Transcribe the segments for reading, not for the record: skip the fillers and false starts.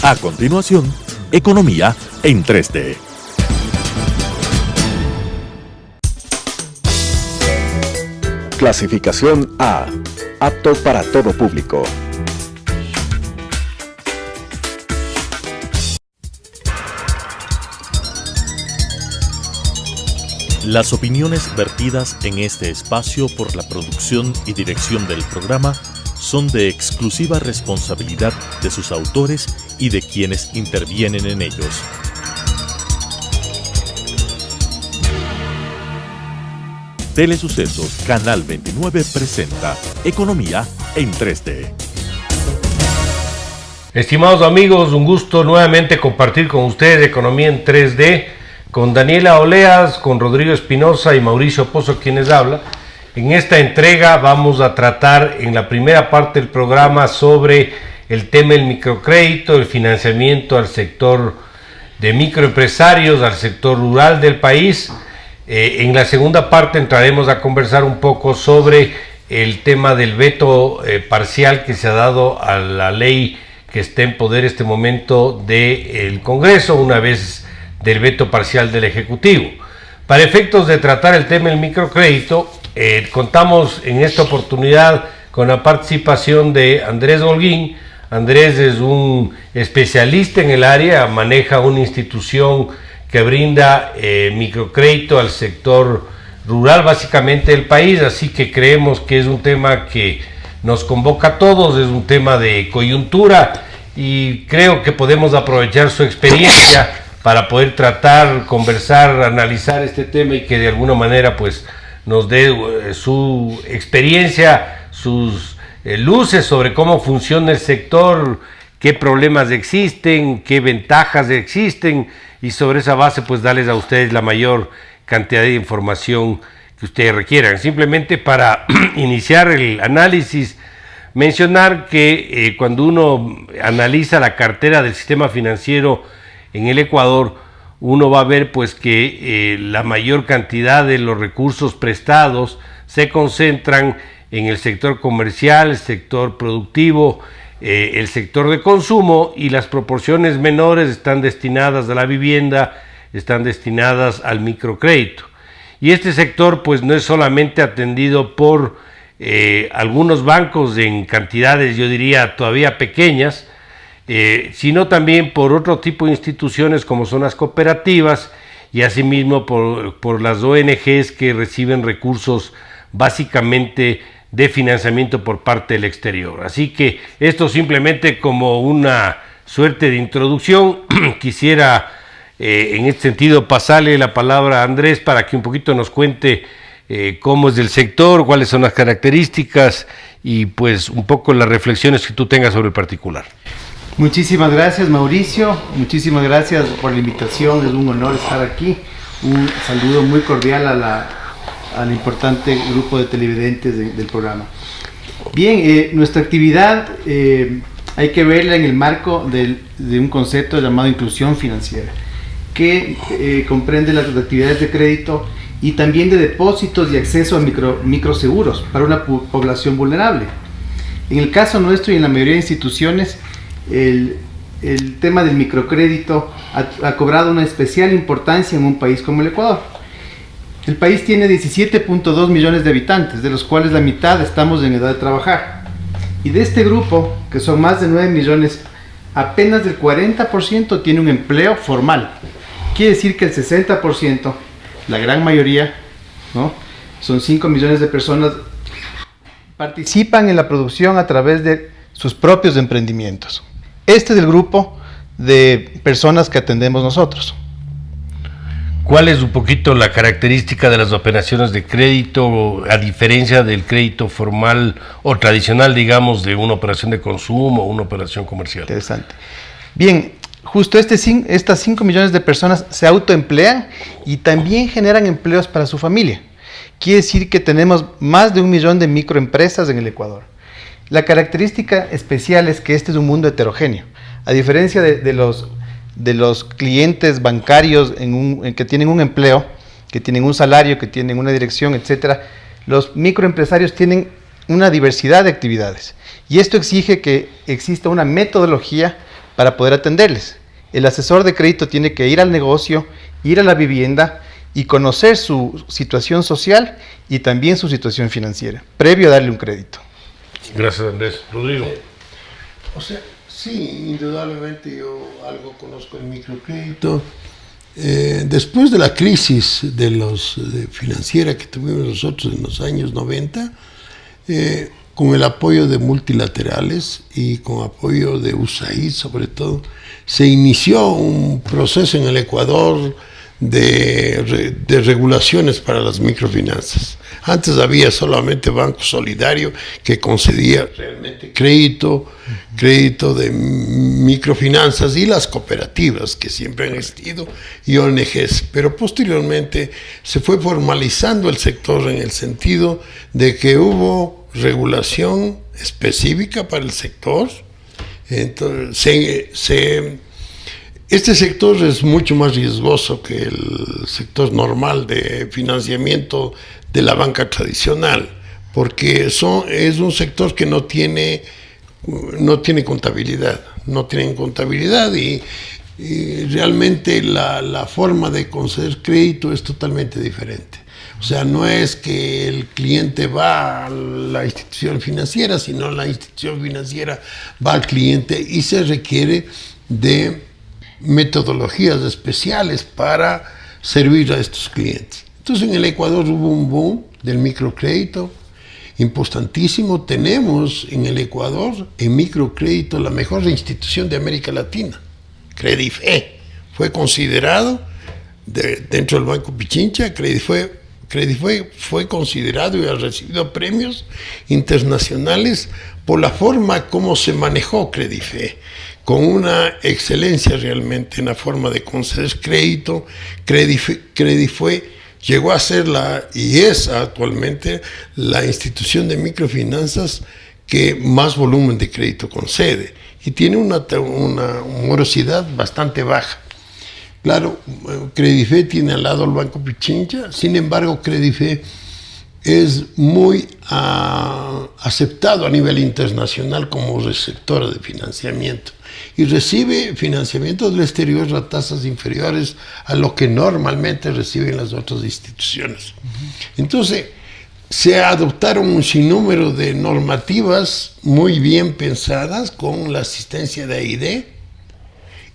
A continuación, Economía en 3D. Clasificación A. Apto para todo público. Las opiniones vertidas en este espacio por la producción y dirección del programa son de exclusiva responsabilidad de sus autores y de quienes intervienen en ellos. Telesucesos Canal 29 presenta Economía en 3D. Estimados amigos, un gusto nuevamente compartir con ustedes Economía en 3D, con Daniela Oleas, con Rodrigo Espinosa y Mauricio Pozo quienes hablan. En esta entrega vamos a tratar en la primera parte del programa sobre el tema del microcrédito, el financiamiento al sector de microempresarios, al sector rural del país. En la segunda parte entraremos a conversar un poco sobre el tema del veto parcial que se ha dado a la ley que está en poder en este momento del Congreso, una vez del veto parcial del Ejecutivo. Para efectos de tratar el tema del microcrédito, contamos en esta oportunidad con la participación de Andrés Holguín. Andrés es un especialista en el área, maneja una institución que brinda microcrédito al sector rural básicamente del país, así que creemos que es un tema que nos convoca a todos, es un tema de coyuntura y creo que podemos aprovechar su experiencia para poder tratar, conversar, analizar este tema y que de alguna manera pues nos dé su experiencia, sus luces sobre cómo funciona el sector, qué problemas existen, qué ventajas existen y sobre esa base pues darles a ustedes la mayor cantidad de información que ustedes requieran. Simplemente para iniciar el análisis, mencionar que cuando uno analiza la cartera del sistema financiero en el Ecuador, uno va a ver pues que la mayor cantidad de los recursos prestados se concentran en el sector comercial, el sector productivo, el sector de consumo, y las proporciones menores están destinadas a la vivienda, están destinadas al microcrédito. Y este sector pues no es solamente atendido por algunos bancos en cantidades, yo diría, todavía pequeñas, sino también por otro tipo de instituciones como son las cooperativas y asimismo por las ONGs que reciben recursos básicamente de financiamiento por parte del exterior. Así que esto simplemente como una suerte de introducción. Quisiera en este sentido pasarle la palabra a Andrés para que un poquito nos cuente cómo es el sector, cuáles son las características y pues un poco las reflexiones que tú tengas sobre el particular. Muchísimas gracias, Mauricio, muchísimas gracias por la invitación, es un honor estar aquí. Un saludo muy cordial al importante grupo de televidentes del programa. Bien, nuestra actividad hay que verla en el marco de un concepto llamado inclusión financiera, que comprende las actividades de crédito y también de depósitos y acceso a microseguros para una población vulnerable. En el caso nuestro y en la mayoría de instituciones, el tema del microcrédito ha cobrado una especial importancia en un país como el Ecuador. El país tiene 17.2 millones de habitantes, de los cuales la mitad estamos en edad de trabajar. Y de este grupo, que son más de 9 millones, apenas del 40% tiene un empleo formal. Quiere decir que el 60%, la gran mayoría, ¿no?, son 5 millones de personas, participan en la producción a través de sus propios emprendimientos. Este es el grupo de personas que atendemos nosotros. ¿Cuál es un poquito la característica de las operaciones de crédito a diferencia del crédito formal o tradicional, digamos, de una operación de consumo o una operación comercial? Interesante. Bien, justo estas 5 millones de personas se autoemplean y también generan empleos para su familia. Quiere decir que tenemos más de 1 millón de microempresas en el Ecuador. La característica especial es que este es un mundo heterogéneo. A diferencia de los clientes bancarios que tienen un empleo, que tienen un salario, que tienen una dirección, etc., los microempresarios tienen una diversidad de actividades. Y esto exige que exista una metodología para poder atenderles. El asesor de crédito tiene que ir al negocio, ir a la vivienda y conocer su situación social y también su situación financiera, previo a darle un crédito. Gracias, Andrés. Rodrigo. O sea, sí, indudablemente yo algo conozco el microcrédito. Después de la crisis financiera que tuvimos nosotros en los años 90, con el apoyo de multilaterales y con apoyo de USAID sobre todo, se inició un proceso en el Ecuador de regulaciones para las microfinanzas. Antes había solamente Banco Solidario que concedía realmente crédito de microfinanzas y las cooperativas que siempre han existido y ONGs, pero posteriormente se fue formalizando el sector en el sentido de que hubo regulación específica para el sector. Entonces, este sector es mucho más riesgoso que el sector normal de financiamiento de la banca tradicional, porque es un sector que no tiene contabilidad, y realmente la forma de conceder crédito es totalmente diferente. O sea, no es que el cliente va a la institución financiera, sino la institución financiera va al cliente y se requiere de metodologías especiales para servir a estos clientes. Entonces en el Ecuador hubo un boom del microcrédito importantísimo. Tenemos en el Ecuador en microcrédito la mejor institución de América Latina, Credife. Fue considerado dentro del Banco Pichincha, Credife fue considerado y ha recibido premios internacionales por la forma como se manejó Credife, con una excelencia realmente en la forma de conceder crédito. Credife llegó a ser y es actualmente la institución de microfinanzas que más volumen de crédito concede y tiene una morosidad bastante baja. Claro, Credife tiene al lado el Banco Pichincha, sin embargo Credife es muy aceptado a nivel internacional como receptora de financiamiento y recibe financiamiento del exterior a tasas inferiores a lo que normalmente reciben las otras instituciones. Entonces, se adoptaron un sinnúmero de normativas muy bien pensadas con la asistencia de AID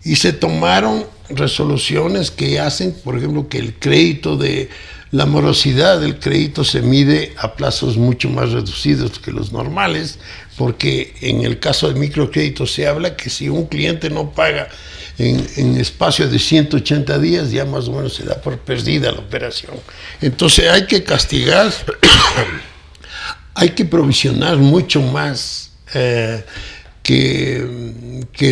y se tomaron resoluciones que hacen, por ejemplo, que el crédito la morosidad del crédito se mide a plazos mucho más reducidos que los normales, porque en el caso de microcrédito se habla que si un cliente no paga en espacio de 180 días, ya más o menos se da por perdida la operación. Entonces hay que castigar, hay que provisionar mucho más que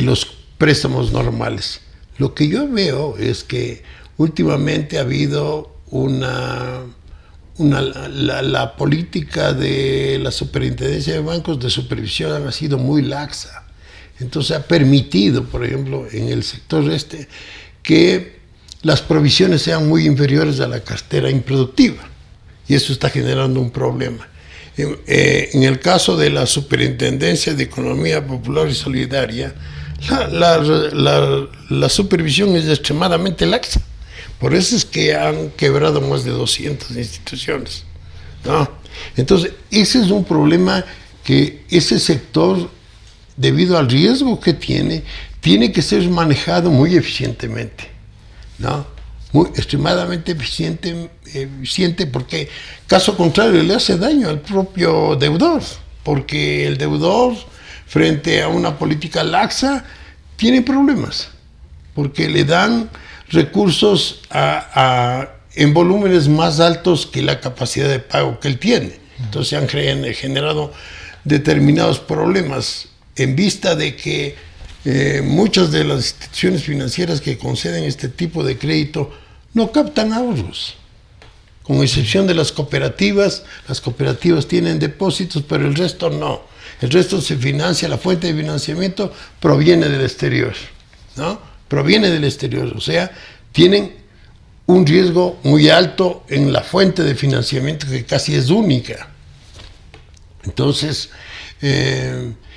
los préstamos normales. Lo que yo veo es que últimamente ha habido la política de la Superintendencia de Bancos de supervisión ha sido muy laxa. Entonces ha permitido, por ejemplo, en el sector que las provisiones sean muy inferiores a la cartera improductiva. Y eso está generando un problema. En el caso de la Superintendencia de Economía Popular y Solidaria, la supervisión es extremadamente laxa. Por eso es que han quebrado más de 200 instituciones, ¿no? Entonces, ese es un problema que ese sector, debido al riesgo que tiene que ser manejado muy eficientemente, ¿no? Extremadamente eficiente, porque caso contrario le hace daño al propio deudor, porque el deudor frente a una política laxa tiene problemas, porque le dan recursos en volúmenes más altos que la capacidad de pago que él tiene. Entonces han generado determinados problemas en vista de que muchas de las instituciones financieras que conceden este tipo de crédito no captan ahorros, con excepción de las cooperativas. Las cooperativas tienen depósitos, pero el resto no. El resto se financia, la fuente de financiamiento proviene del exterior, ¿no? Proviene del exterior, o sea, tienen un riesgo muy alto en la fuente de financiamiento que casi es única. Entonces,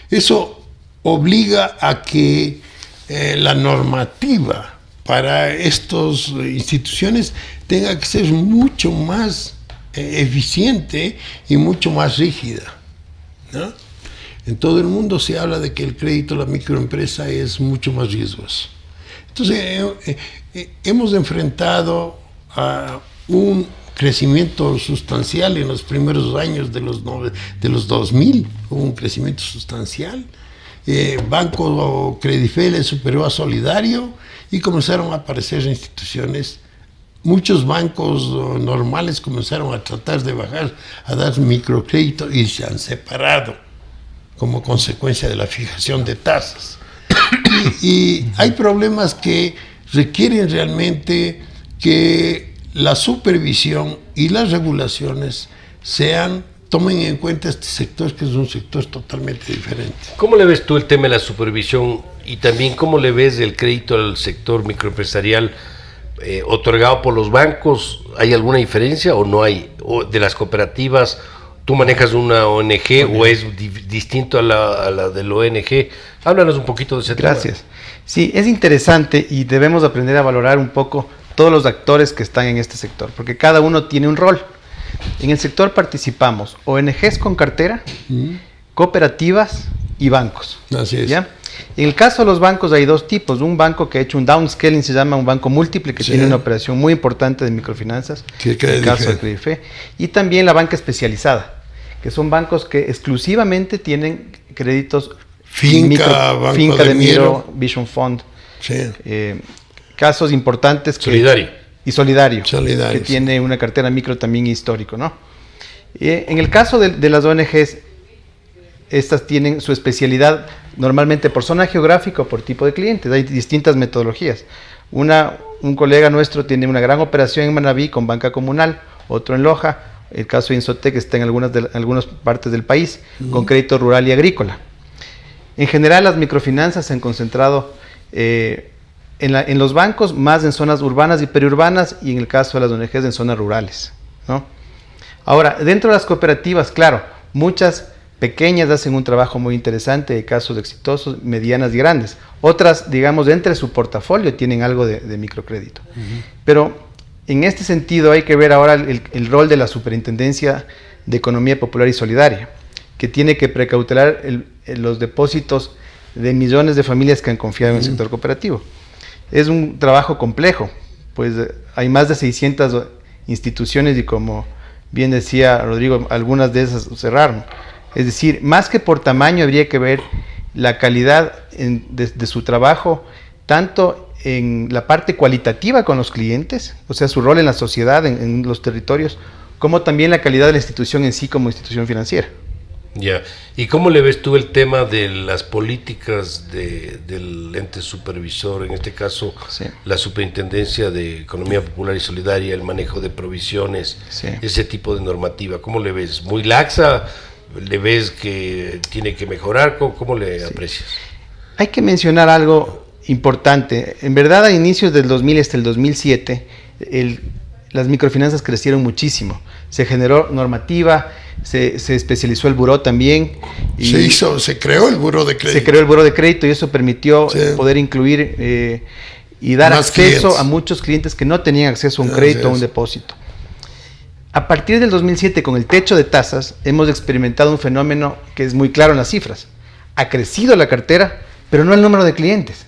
eso obliga a que la normativa para estas instituciones tenga que ser mucho más eficiente y mucho más rígida, ¿no? En todo el mundo se habla de que el crédito a la microempresa es mucho más riesgoso. Entonces, hemos enfrentado a un crecimiento sustancial en los primeros años de los 2000, hubo un crecimiento sustancial. Banco Credifel superó a Solidario y comenzaron a aparecer instituciones. Muchos bancos normales comenzaron a tratar de bajar, a dar microcrédito y se han separado como consecuencia de la fijación de tasas. Y hay problemas que requieren realmente que la supervisión y las regulaciones tomen en cuenta este sector, que es un sector totalmente diferente. ¿Cómo le ves tú el tema de la supervisión y también cómo le ves el crédito al sector microempresarial otorgado por los bancos? ¿Hay alguna diferencia o no hay? ¿O de las cooperativas, tú manejas una ONG o es distinto a la del ONG? Háblanos un poquito de ese tema. Gracias. Sí, es interesante y debemos aprender a valorar un poco todos los actores que están en este sector, porque cada uno tiene un rol. En el sector participamos ONGs con cartera, cooperativas y bancos. Así es. ¿Ya? En el caso de los bancos hay dos tipos. Un banco que ha hecho un downscaling, se llama un banco múltiple, que tiene una operación muy importante de microfinanzas, en el caso de Credife. Y también la banca especializada, que son bancos que exclusivamente tienen créditos Finca de Miro, Vision Fund. Sí. Casos importantes que... Solidario, que tiene una cartera micro también histórico, ¿no? En el caso de las ONGs, estas tienen su especialidad normalmente por zona geográfica o por tipo de clientes. Hay distintas metodologías. Un colega nuestro tiene una gran operación en Manabí con banca comunal, otro en Loja, el caso de Insotec está en algunas partes del país, con crédito rural y agrícola. En general, las microfinanzas se han concentrado en los bancos, más en zonas urbanas y periurbanas, y en el caso de las ONGs en zonas rurales, ¿no? Ahora, dentro de las cooperativas, claro, muchas pequeñas hacen un trabajo muy interesante, de casos exitosos, medianas y grandes. Otras, digamos, entre su portafolio tienen algo de microcrédito. Pero en este sentido hay que ver ahora el rol de la Superintendencia de Economía Popular y Solidaria, que tiene que precautelar los depósitos de millones de familias que han confiado en el sector cooperativo. Es un trabajo complejo, pues hay más de 600 instituciones y, como bien decía Rodrigo, algunas de esas cerraron. Es decir, más que por tamaño, habría que ver la calidad de su trabajo, tanto en la parte cualitativa con los clientes, o sea, su rol en la sociedad, en los territorios, como también la calidad de la institución en sí como institución financiera. Ya. ¿Y cómo le ves tú el tema de las políticas del ente supervisor, en este caso la Superintendencia de Economía Popular y Solidaria, el manejo de provisiones, ese tipo de normativa? ¿Cómo le ves? ¿Muy laxa? ¿Le ves que tiene que mejorar? ¿Cómo le aprecias? Hay que mencionar algo importante. En verdad, a inicios del 2000 hasta el 2007, las microfinanzas crecieron muchísimo. Se generó normativa, se especializó el buró también. Y se creó el buró de crédito. Se creó el buró de crédito y eso permitió poder incluir y dar más acceso clientes a muchos clientes que no tenían acceso a un crédito o un depósito. A partir del 2007, con el techo de tasas, hemos experimentado un fenómeno que es muy claro en las cifras. Ha crecido la cartera, pero no el número de clientes.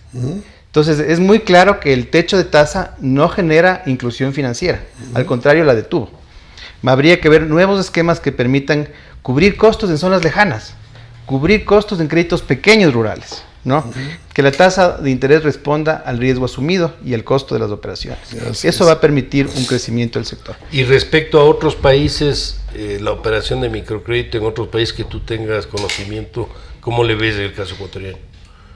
Entonces, es muy claro que el techo de tasa no genera inclusión financiera. Al contrario, la detuvo. Habría que ver nuevos esquemas que permitan cubrir costos en zonas lejanas, cubrir costos en créditos pequeños rurales, ¿no? Que la tasa de interés responda al riesgo asumido y al costo de las operaciones. Eso va a permitir un crecimiento del sector. Y respecto a otros países, la operación de microcrédito en otros países que tú tengas conocimiento, ¿cómo le ves el caso ecuatoriano?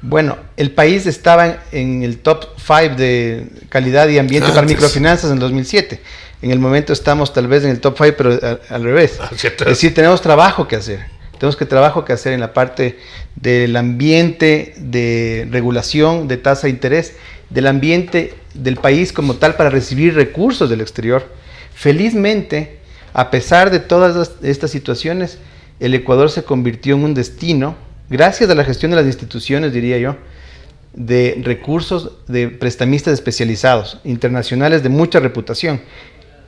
Bueno, el país estaba en el top 5 de calidad y ambiente para microfinanzas en 2007. En el momento estamos tal vez en el top 5, pero al revés. Es decir, tenemos trabajo que hacer. Tenemos trabajo que hacer en la parte del ambiente de regulación de tasa de interés, del ambiente del país como tal para recibir recursos del exterior. Felizmente, a pesar de todas estas situaciones, el Ecuador se convirtió en un destino, gracias a la gestión de las instituciones, diría yo, de recursos de prestamistas especializados, internacionales de mucha reputación,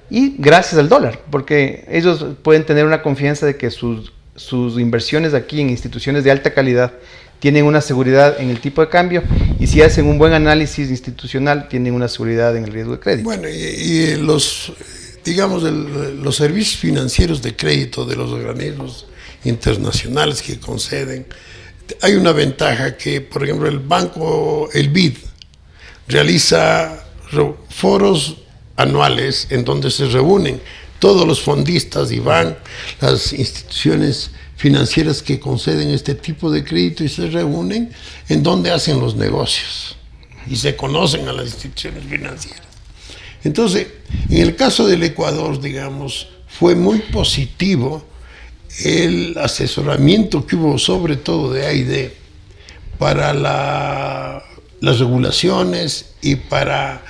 y gracias al dólar, porque ellos pueden tener una confianza de que sus inversiones aquí en instituciones de alta calidad tienen una seguridad en el tipo de cambio, y si hacen un buen análisis institucional tienen una seguridad en el riesgo de crédito. Bueno, y los servicios financieros de crédito de los organismos internacionales que conceden, hay una ventaja que, por ejemplo, el BID realiza foros anuales en donde se reúnen todos los fondistas y van las instituciones financieras que conceden este tipo de crédito y se reúnen en donde hacen los negocios y se conocen a las instituciones financieras. Entonces, en el caso del Ecuador, digamos, fue muy positivo el asesoramiento que hubo, sobre todo de A&D, para las regulaciones y para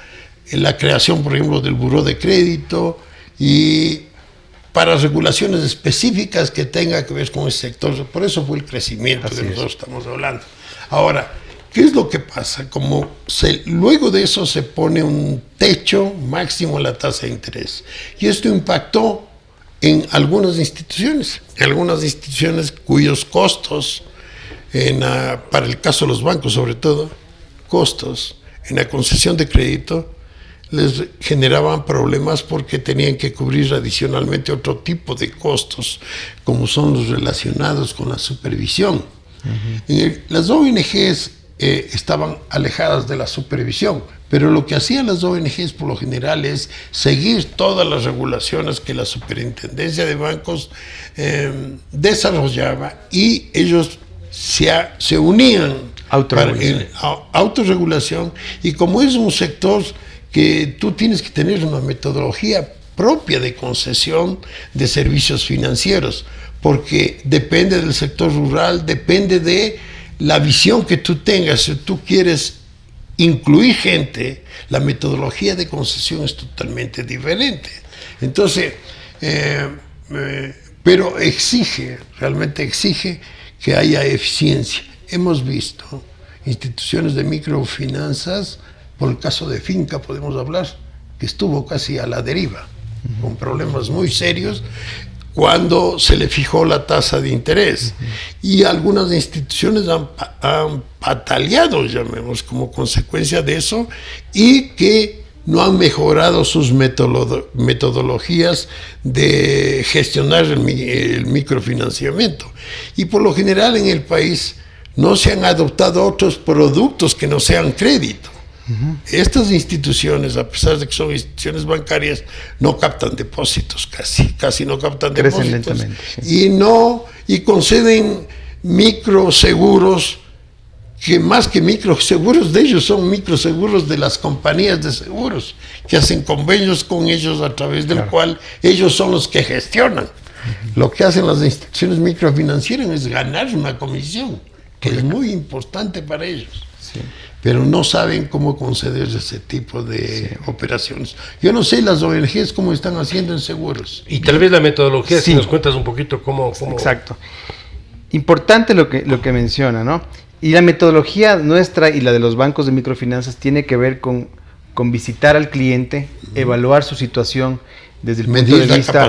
la creación, por ejemplo, del buró de crédito y para regulaciones específicas que tengan que ver con ese sector. Por eso fue el crecimiento que nosotros estamos hablando. Ahora, ¿qué es lo que pasa? Luego de eso se pone un techo máximo a la tasa de interés. Y esto impactó en algunas instituciones cuyos costos, para el caso de los bancos sobre todo, costos en la concesión de crédito, les generaban problemas porque tenían que cubrir adicionalmente otro tipo de costos, como son los relacionados con la supervisión. Las ONGs estaban alejadas de la supervisión, pero lo que hacían las ONGs por lo general es seguir todas las regulaciones que la Superintendencia de Bancos desarrollaba, y ellos se unían en autorregulación, y como es un sector que tú tienes que tener una metodología propia de concesión de servicios financieros, porque depende del sector rural, depende de la visión que tú tengas. Si tú quieres incluir gente, la metodología de concesión es totalmente diferente. Entonces, pero realmente exige que haya eficiencia. Hemos visto instituciones de microfinanzas, por el caso de Finca podemos hablar, que estuvo casi a la deriva, con problemas muy serios, cuando se le fijó la tasa de interés. Y algunas instituciones han pataleado, llamemos, como consecuencia de eso, y que no han mejorado sus metodologías de gestionar el microfinanciamiento. Y por lo general en el país no se han adoptado otros productos que no sean crédito. Estas instituciones, a pesar de que son instituciones bancarias, no captan depósitos, casi no captan Crecen depósitos. Lentamente, sí. Y conceden microseguros, que más que microseguros de ellos son microseguros de las compañías de seguros, que hacen convenios con ellos a través del cual ellos son los que gestionan. Lo que hacen las instituciones microfinancieras es ganar una comisión, que es muy importante para ellos. Sí. Pero no saben cómo conceder ese tipo de operaciones. Yo no sé las ONGs cómo están haciendo en seguros. Y tal vez la metodología, si nos cuentas un poquito cómo... Exacto. Importante lo que menciona, ¿no? Y la metodología nuestra y la de los bancos de microfinanzas tiene que ver con visitar al cliente, evaluar su situación desde el punto de vista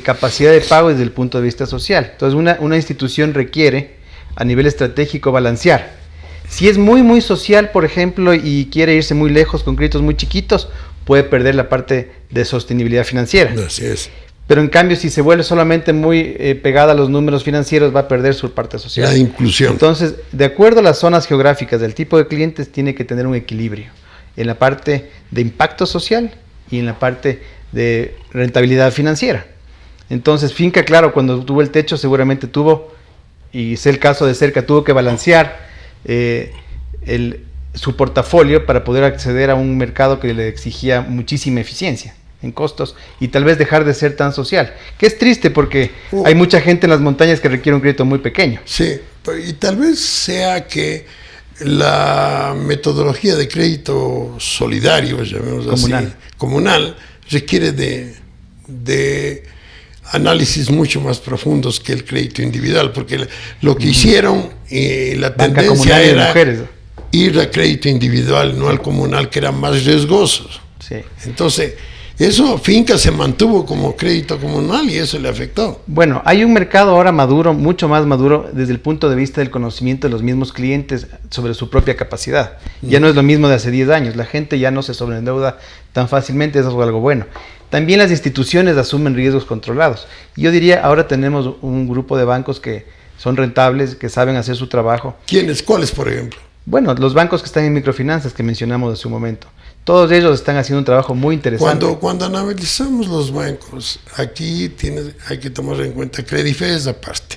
capacidad de pago desde el punto de vista social. Entonces una institución requiere a nivel estratégico balancear. Si es muy social, por ejemplo, y quiere irse muy lejos con créditos muy chiquitos, puede perder la parte de sostenibilidad financiera. Así es. Pero en cambio, si se vuelve solamente muy pegada a los números financieros, va a perder su parte social. La inclusión. Entonces, de acuerdo a las zonas geográficas del tipo de clientes, tiene que tener un equilibrio en la parte de impacto social y en la parte de rentabilidad financiera. Entonces, Finca, claro, cuando tuvo el techo, seguramente tuvo, y sé el caso de cerca, tuvo que balancear su portafolio para poder acceder a un mercado que le exigía muchísima eficiencia en costos y tal vez dejar de ser tan social, que es triste porque hay mucha gente en las montañas que requiere un crédito muy pequeño. Sí, y tal vez sea que la metodología de crédito solidario, llamémoslo así, comunal, requiere de análisis mucho más profundos que el crédito individual, porque lo que hicieron, la tendencia era... Mujeres. ir a crédito individual, no al comunal, que era más riesgoso. Sí. Entonces, eso, finca se mantuvo como crédito comunal y eso le afectó. Bueno, hay un mercado ahora maduro, mucho más maduro desde el punto de vista del conocimiento de los mismos clientes sobre su propia capacidad. Ya no es lo mismo de hace 10 años, la gente ya no se sobreendeuda tan fácilmente, eso es algo bueno. También las instituciones asumen riesgos controlados. Yo diría, ahora tenemos un grupo de bancos que son rentables, que saben hacer su trabajo. ¿Quiénes? ¿Cuáles, por ejemplo? Bueno, los bancos que están en microfinanzas que mencionamos hace un momento. Todos ellos están haciendo un trabajo muy interesante. Cuando analizamos los bancos, aquí hay que tomar en cuenta Credife es aparte.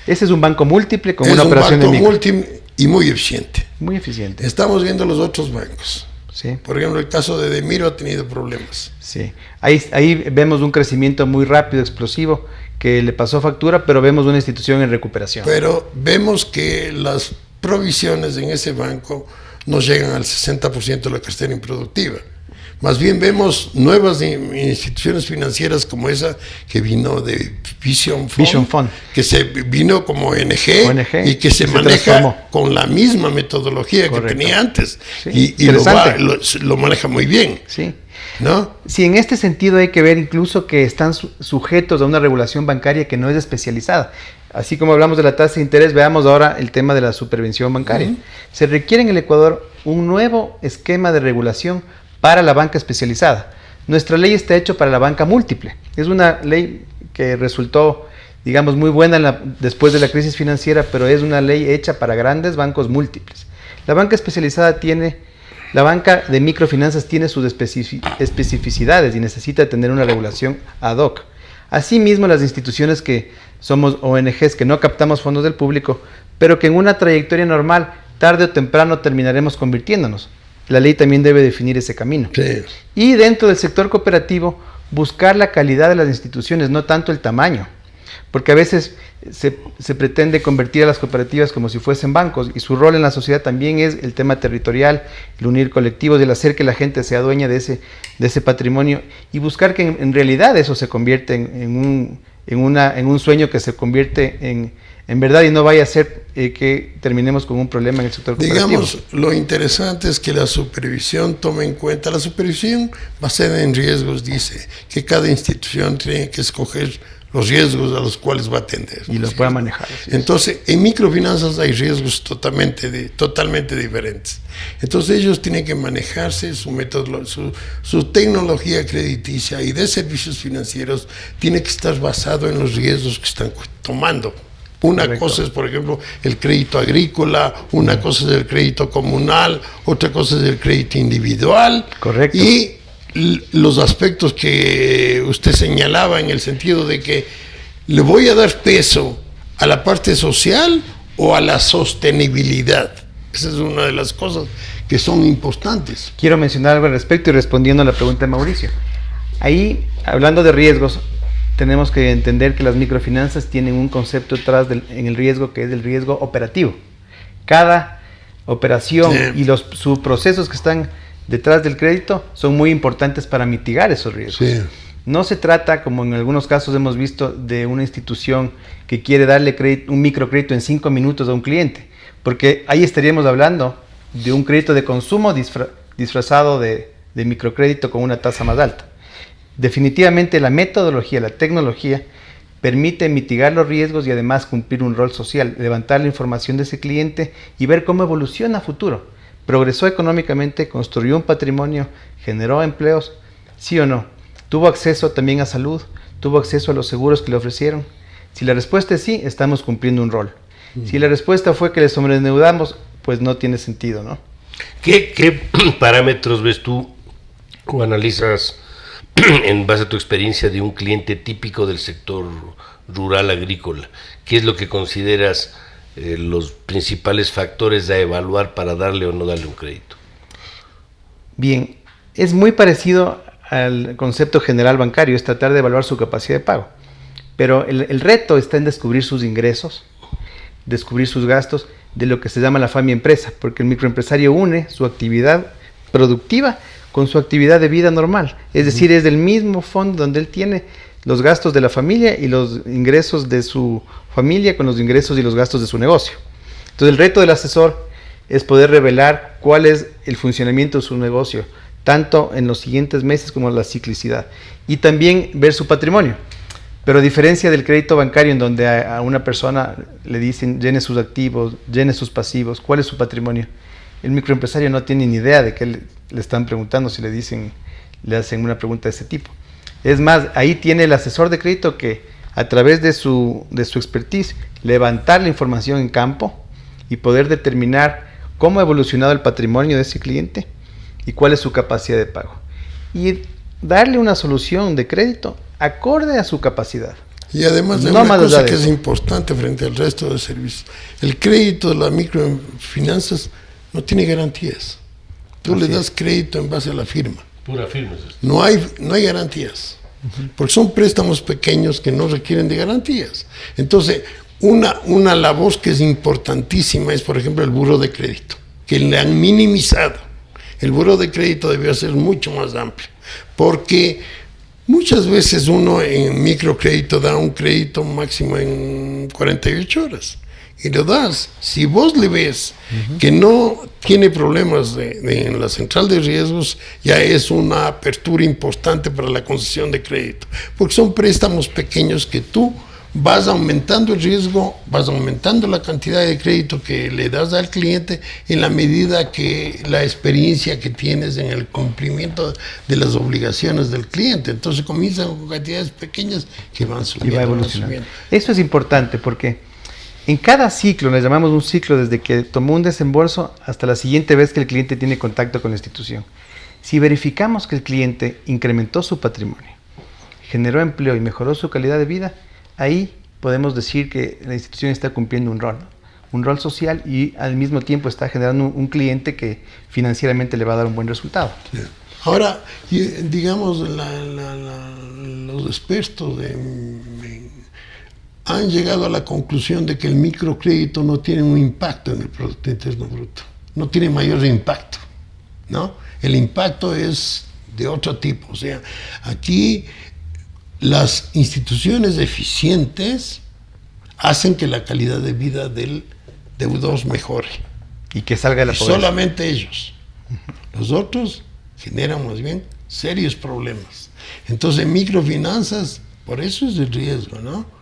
Ese es un banco múltiple con una operación de micro. Es un banco múltiple y muy eficiente. Muy eficiente. Estamos viendo los otros bancos. Sí. Por ejemplo, el caso de Demiro ha tenido problemas. Sí. Ahí vemos un crecimiento muy rápido, explosivo, que le pasó factura, pero vemos una institución en recuperación. Pero vemos que las provisiones en ese banco no llegan al 60% de la cartera improductiva. Más bien vemos nuevas instituciones financieras como esa que vino de Vision Fund, que se vino como ONG y que se maneja con la misma metodología que tenía antes. Sí. Y lo maneja muy bien. Sí. ¿No? Sí, en este sentido hay que ver incluso que están sujetos a una regulación bancaria que no es especializada. Así como hablamos de la tasa de interés, veamos ahora el tema de la supervisión bancaria. Se requiere en el Ecuador un nuevo esquema de regulación para la banca especializada. Nuestra ley está hecha para la banca múltiple. Es una ley que resultó, digamos, muy buena después de la crisis financiera, pero es una ley hecha para grandes bancos múltiples. La banca especializada la banca de microfinanzas tiene sus especificidades y necesita tener una regulación ad hoc. Asimismo, las instituciones que somos ONGs, que no captamos fondos del público, pero que en una trayectoria normal, tarde o temprano, terminaremos convirtiéndonos. La ley también debe definir ese camino. Sí. Y dentro del sector cooperativo, buscar la calidad de las instituciones, no tanto el tamaño. Porque a veces se pretende convertir a las cooperativas como si fuesen bancos, y su rol en la sociedad también es el tema territorial, el unir colectivos, el hacer que la gente sea dueña de ese patrimonio, y buscar que en realidad eso se convierte en un sueño que se convierte en verdad, y no vaya a ser que terminemos con un problema en el sector cooperativo. Digamos, lo interesante es que la supervisión tome en cuenta, la supervisión basada en riesgos dice que cada institución tiene que escoger los riesgos a los cuales va a atender. Y los pueda manejar. Entonces, en microfinanzas hay riesgos totalmente diferentes. Entonces, ellos tienen que manejarse, su tecnología crediticia y de servicios financieros tiene que estar basado en los riesgos que están tomando. Una cosa es, por ejemplo, el crédito agrícola, una cosa es el crédito comunal, otra cosa es el crédito individual. Correcto. Y los aspectos que usted señalaba en el sentido de que le voy a dar peso a la parte social o a la sostenibilidad. Esa es una de las cosas que son importantes. Quiero mencionar algo al respecto y respondiendo a la pregunta de Mauricio. Ahí, hablando de riesgos, tenemos que entender que las microfinanzas tienen un concepto detrás en el riesgo que es el riesgo operativo. Cada operación y los subprocesos que están detrás del crédito son muy importantes para mitigar esos riesgos. Sí. No se trata, como en algunos casos hemos visto, de una institución que quiere darle un microcrédito en 5 minutos a un cliente, porque ahí estaríamos hablando de un crédito de consumo disfrazado de microcrédito con una tasa más alta. Definitivamente la metodología, la tecnología, permite mitigar los riesgos y además cumplir un rol social, levantar la información de ese cliente y ver cómo evoluciona a futuro. ¿Progresó económicamente? ¿Construyó un patrimonio? ¿Generó empleos? ¿Sí o no? ¿Tuvo acceso también a salud? ¿Tuvo acceso a los seguros que le ofrecieron? Si la respuesta es sí, estamos cumpliendo un rol. Si la respuesta fue que le sobreendeudamos, pues no tiene sentido, ¿no? ¿Qué parámetros ves tú o analizas en base a tu experiencia de un cliente típico del sector rural agrícola? ¿Qué es lo que consideras los principales factores a evaluar para darle o no darle un crédito? Bien, es muy parecido al concepto general bancario, es tratar de evaluar su capacidad de pago. Pero el reto está en descubrir sus ingresos, descubrir sus gastos, de lo que se llama la familia empresa, porque el microempresario une su actividad productiva con su actividad de vida normal. Es decir, es del mismo fondo donde él tiene los gastos de la familia y los ingresos de su familia con los ingresos y los gastos de su negocio. Entonces el reto del asesor es poder revelar cuál es el funcionamiento de su negocio, tanto en los siguientes meses como la ciclicidad, y también ver su patrimonio. Pero a diferencia del crédito bancario, en donde a una persona le dicen llene sus activos, llene sus pasivos, cuál es su patrimonio, el microempresario no tiene ni idea de qué le están preguntando si le hacen una pregunta de ese tipo. Es más, ahí tiene el asesor de crédito que, a través de su expertise, levantar la información en campo y poder determinar cómo ha evolucionado el patrimonio de ese cliente y cuál es su capacidad de pago. Y darle una solución de crédito acorde a su capacidad. Y además hay una cosa que es importante frente al resto de servicios. El crédito de las microfinanzas no tiene garantías. Tú le das crédito en base a la firma. Pura firma es esto. No hay garantías. Porque son préstamos pequeños que no requieren de garantías. Entonces, una labor que es importantísima es, por ejemplo, el buro de crédito, que le han minimizado. El buro de crédito debió ser mucho más amplio, porque muchas veces uno en microcrédito da un crédito máximo en 48 horas y lo das. Si vos le ves que no tiene problemas en la central de riesgos, ya es una apertura importante para la concesión de crédito, porque son préstamos pequeños que tú vas aumentando el riesgo, vas aumentando la cantidad de crédito que le das al cliente en la medida que la experiencia que tienes en el cumplimiento de las obligaciones del cliente. Entonces comienzan con cantidades pequeñas que van subiendo. Y va evolucionando. Eso es importante porque en cada ciclo, le llamamos un ciclo desde que tomó un desembolso hasta la siguiente vez que el cliente tiene contacto con la institución. Si verificamos que el cliente incrementó su patrimonio, generó empleo y mejoró su calidad de vida, ahí podemos decir que la institución está cumpliendo un rol social, y al mismo tiempo está generando un cliente que financieramente le va a dar un buen resultado. Sí. Ahora, digamos, los expertos han llegado a la conclusión de que el microcrédito no tiene un impacto en el Producto Interno Bruto, no tiene mayor impacto, ¿no? El impacto es de otro tipo. O sea, aquí las instituciones eficientes hacen que la calidad de vida del deudor mejore. Y que salga de la pobreza. Solamente ellos. Los otros generan más bien serios problemas. Entonces, microfinanzas, por eso es el riesgo, ¿no?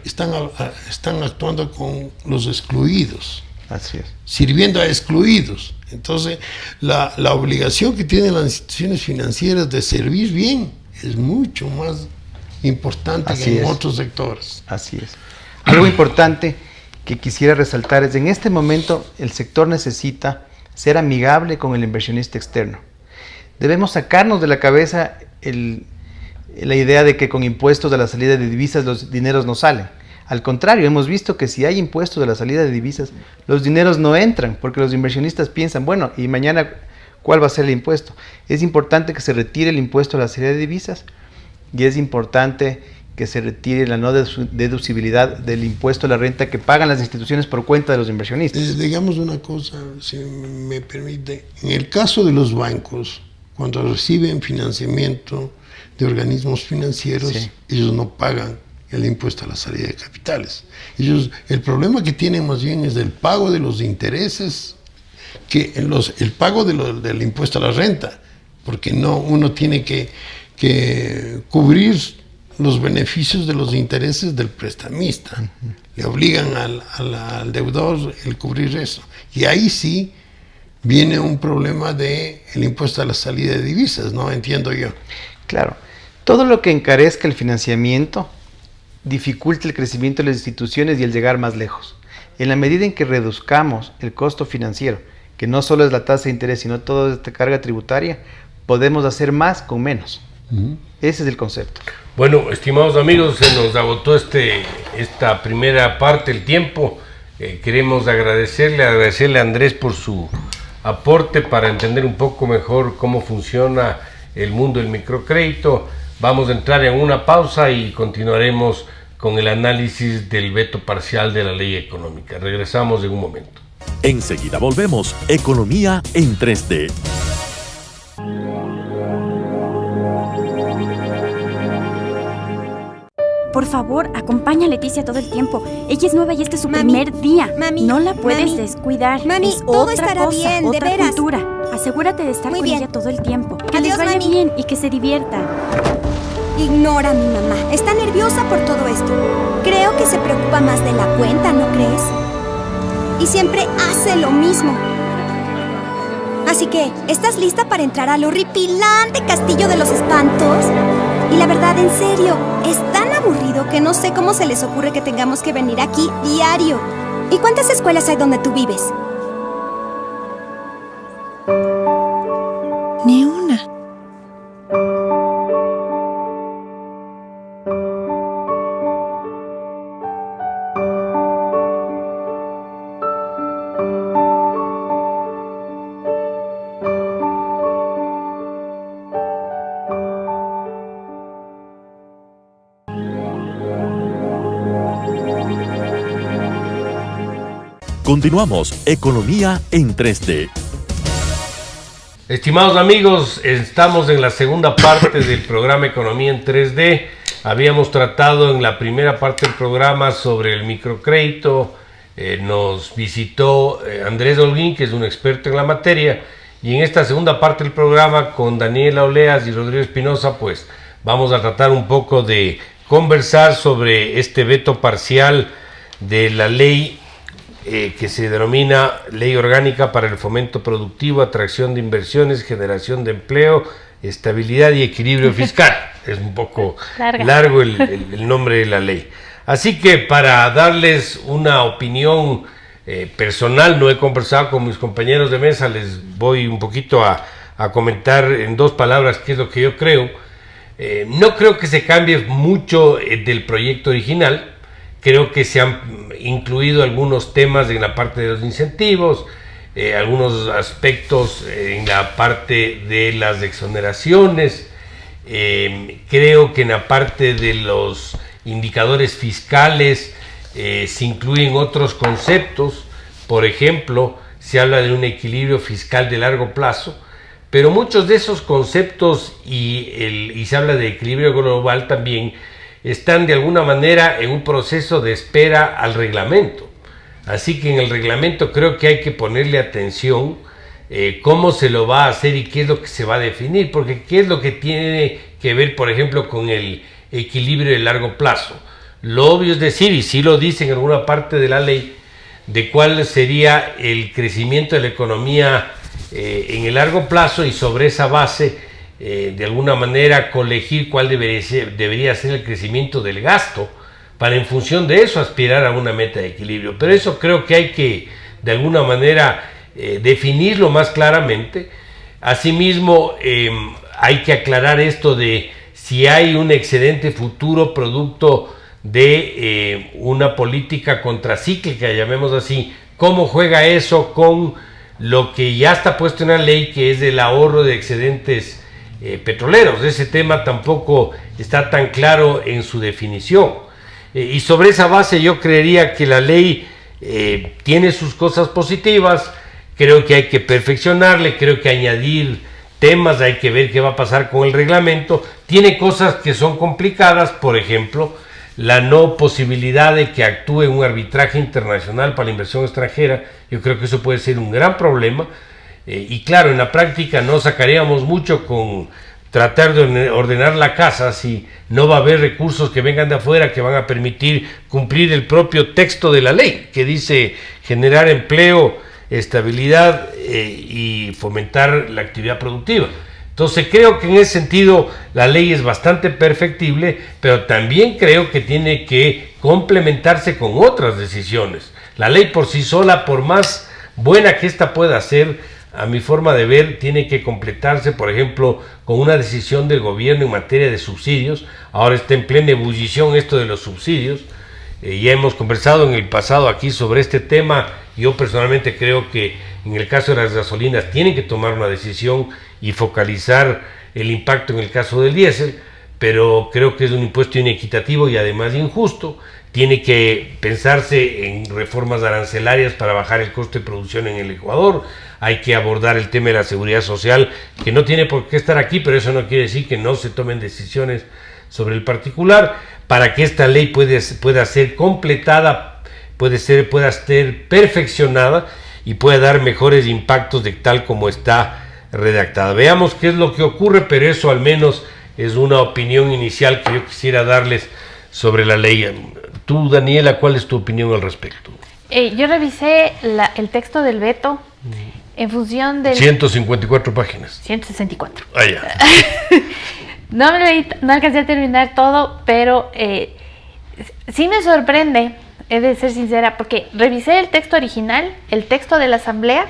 Están actuando con los excluidos. Así es. Sirviendo a excluidos. Entonces, la obligación que tienen las instituciones financieras de servir bien es mucho más importante que en otros sectores. Así es. Algo importante que quisiera resaltar es, en este momento el sector necesita ser amigable con el inversionista externo. Debemos sacarnos de la cabeza la idea de que con impuestos de la salida de divisas los dineros no salen. Al contrario, hemos visto que si hay impuestos de la salida de divisas, los dineros no entran, porque los inversionistas piensan, bueno, ¿y mañana cuál va a ser el impuesto? Es importante que se retire el impuesto a la salida de divisas, y es importante que se retire la no deducibilidad del impuesto a la renta que pagan las instituciones por cuenta de los inversionistas. Digamos una cosa, si me permite. En el caso de los bancos, cuando reciben financiamiento de organismos financieros, ellos no pagan el impuesto a la salida de capitales. El problema que tienen más bien es el pago de los intereses, el pago del impuesto a la renta, porque uno tiene que cubrir los beneficios de los intereses del prestamista. Le obligan al deudor el cubrir eso. Y ahí sí viene un problema del impuesto a la salida de divisas, ¿no? Entiendo yo. Claro. Todo lo que encarezca el financiamiento dificulta el crecimiento de las instituciones y el llegar más lejos. En la medida en que reduzcamos el costo financiero, que no solo es la tasa de interés, sino toda esta carga tributaria, podemos hacer más con menos. Ese es el concepto. Bueno, estimados amigos, se nos agotó esta primera parte, el tiempo. Queremos agradecerle a Andrés por su aporte para entender un poco mejor cómo funciona el mundo del microcrédito. Vamos a entrar en una pausa y continuaremos con el análisis del veto parcial de la ley económica. Regresamos en un momento. Enseguida volvemos. Economía en 3D. Por favor, acompaña a Leticia todo el tiempo. Ella es nueva y este es su Mami, primer día. mami, no la puedes mami, descuidar. mami, es todo otra estará cosa, bien, de otra veras. cultura. Asegúrate de estar Muy con bien. ella todo el tiempo. Que Adiós, les vaya mami. bien y que se divierta. Ignora a mi mamá. Está nerviosa por todo esto. Creo que se preocupa más de la cuenta, ¿no crees? Y siempre hace lo mismo. Así que, ¿estás lista para entrar al horripilante castillo de los espantos? Y la verdad, en serio, es tan aburrido que no sé cómo se les ocurre que tengamos que venir aquí diario. ¿Y cuántas escuelas hay donde tú vives? Ni una. Continuamos Economía en 3D. Estimados amigos, estamos en la segunda parte del programa Economía en 3D. Habíamos tratado en la primera parte del programa sobre el microcrédito. Nos visitó Andrés Holguín, que es un experto en la materia. Y en esta segunda parte del programa, con Daniela Oleas y Rodrigo Espinosa, pues vamos a tratar un poco de conversar sobre este veto parcial de la ley que se denomina Ley Orgánica para el Fomento Productivo, Atracción de Inversiones, Generación de Empleo, Estabilidad y Equilibrio Fiscal. Es un poco largo el nombre de la ley. Así que para darles una opinión personal, no he conversado con mis compañeros de mesa, les voy un poquito a comentar en dos palabras qué es lo que yo creo. No creo que se cambie mucho del proyecto original. Creo que se han incluido algunos temas en la parte de los incentivos, algunos aspectos en la parte de las exoneraciones. Creo que en la parte de los indicadores fiscales se incluyen otros conceptos. Por ejemplo, se habla de un equilibrio fiscal de largo plazo, pero muchos de esos conceptos y se habla de equilibrio global también están de alguna manera en un proceso de espera al reglamento. Así que en el reglamento creo que hay que ponerle atención cómo se lo va a hacer y qué es lo que se va a definir, porque qué es lo que tiene que ver, por ejemplo, con el equilibrio de largo plazo. Lo obvio es decir, y sí lo dice en alguna parte de la ley, de cuál sería el crecimiento de la economía en el largo plazo y sobre esa base de alguna manera colegir cuál debería ser el crecimiento del gasto para en función de eso aspirar a una meta de equilibrio. Pero eso creo que hay que de alguna manera definirlo más claramente. Asimismo, hay que aclarar esto de si hay un excedente futuro producto de una política contracíclica, llamemos así, cómo juega eso con lo que ya está puesto en la ley, que es el ahorro de excedentes petroleros. Ese tema tampoco está tan claro en su definición. Y sobre esa base yo creería que la ley tiene sus cosas positivas. Creo que hay que perfeccionarle, creo que añadir temas, hay que ver qué va a pasar con el reglamento. Tiene cosas que son complicadas, por ejemplo, la no posibilidad de que actúe un arbitraje internacional para la inversión extranjera. Yo creo que eso puede ser un gran problema. Y claro, en la práctica no sacaríamos mucho con tratar de ordenar la casa si no va a haber recursos que vengan de afuera que van a permitir cumplir el propio texto de la ley, que dice generar empleo, estabilidad y fomentar la actividad productiva. Entonces creo que en ese sentido la ley es bastante perfectible, pero también creo que tiene que complementarse con otras decisiones. La ley por sí sola, por más buena que ésta pueda ser, a mi forma de ver, tiene que completarse, por ejemplo, con una decisión del gobierno en materia de subsidios. Ahora está en plena ebullición esto de los subsidios. Ya hemos conversado en el pasado aquí sobre este tema. Yo personalmente creo que en el caso de las gasolinas tienen que tomar una decisión y focalizar el impacto en el caso del diésel, pero creo que es un impuesto inequitativo y además injusto. Tiene que pensarse en reformas arancelarias para bajar el costo de producción en el Ecuador. Hay que abordar el tema de la seguridad social, que no tiene por qué estar aquí, pero eso no quiere decir que no se tomen decisiones sobre el particular. para que esta ley pueda ser completada, pueda ser perfeccionada y pueda dar mejores impactos de tal como está redactada. Veamos qué es lo que ocurre, pero eso al menos es una opinión inicial que yo quisiera darles sobre la ley. Tú, Daniela, ¿cuál es tu opinión al respecto? Yo revisé el texto del veto en función del... 154 páginas. 164. Ah, ya. No alcancé a terminar todo, pero sí me sorprende, he de ser sincera, porque revisé el texto original, el texto de la asamblea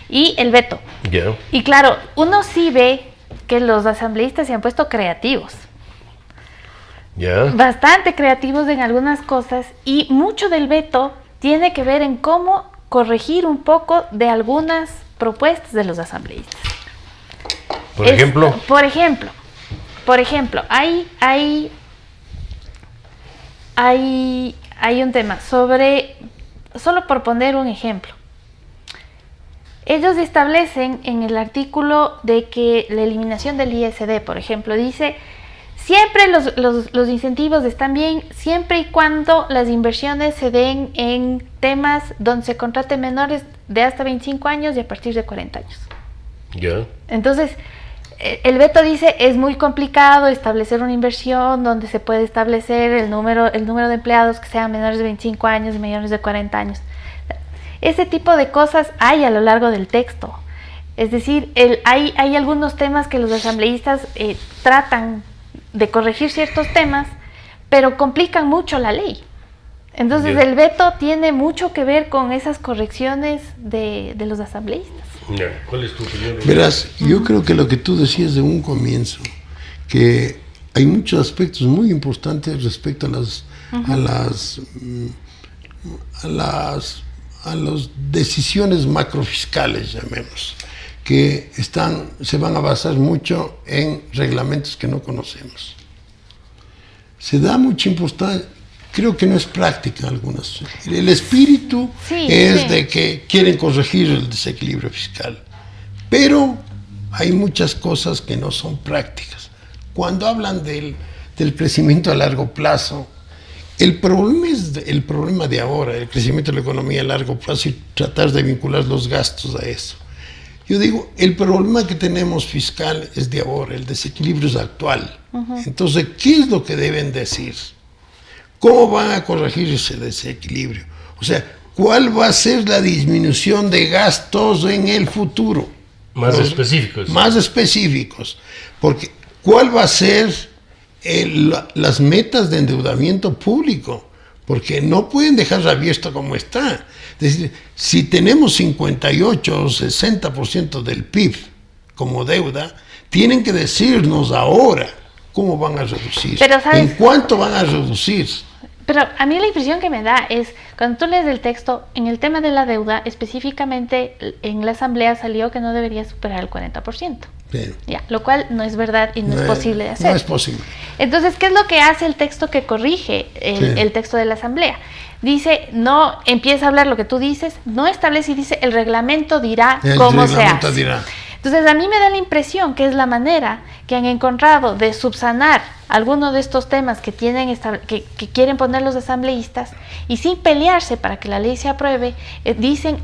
y el veto. Yeah. Y claro, uno sí ve que los asambleístas se han puesto creativos. Yeah. Bastante creativos en algunas cosas, y mucho del veto tiene que ver en cómo corregir un poco de algunas propuestas de los asambleístas. Por ejemplo, hay un tema sobre, solo por poner un ejemplo, ellos establecen en el artículo de que la eliminación del ISD, por ejemplo, dice siempre los incentivos están bien siempre y cuando las inversiones se den en temas donde se contraten menores de hasta 25 años y a partir de 40 años. Yeah. Entonces, el veto dice es muy complicado establecer una inversión donde se puede establecer el número de empleados que sean menores de 25 años y mayores de 40 años. Ese tipo de cosas hay a lo largo del texto. Es decir, hay algunos temas que los asambleístas tratan de corregir ciertos temas, pero complican mucho la ley. Entonces, el veto tiene mucho que ver con esas correcciones de los asambleístas. ¿Cuál es tu opinión? Verás, yo creo que lo que tú decías de un comienzo, que hay muchos aspectos muy importantes respecto a las decisiones macrofiscales, llamemos, que se van a basar mucho en reglamentos que no conocemos. Se da mucha importancia, creo que no es práctica algunas. El espíritu es de que quieren corregir el desequilibrio fiscal, pero hay muchas cosas que no son prácticas. Cuando hablan del crecimiento a largo plazo, el problema de ahora, el crecimiento de la economía a largo plazo y tratar de vincular los gastos a eso. Yo digo, el problema que tenemos fiscal es de ahora, el desequilibrio es actual. Entonces, ¿qué es lo que deben decir? ¿Cómo van a corregir ese desequilibrio? O sea, ¿cuál va a ser la disminución de gastos en el futuro? Más específicos. Más específicos. Porque, ¿cuál va a ser las metas de endeudamiento público? Porque no pueden dejar abierto como está. Es decir, si tenemos 58 o 60% del PIB como deuda, tienen que decirnos ahora cómo van a reducir, pero, ¿sabes? en cuánto van a reducir. Pero a mí la impresión que me da es, cuando tú lees el texto, en el tema de la deuda, específicamente en la asamblea salió que no debería superar el 40%. Sí. Ya, lo cual no es verdad y no es posible de hacer. No es posible. Entonces, ¿qué es lo que hace el texto que corrige el texto de la asamblea? Dice, no empieza a hablar lo que tú dices, no establece y dice, el reglamento dirá cómo se hace. Dirá. Entonces, a mí me da la impresión que es la manera que han encontrado de subsanar algunos de estos temas que quieren poner los asambleístas, y sin pelearse para que la ley se apruebe, dicen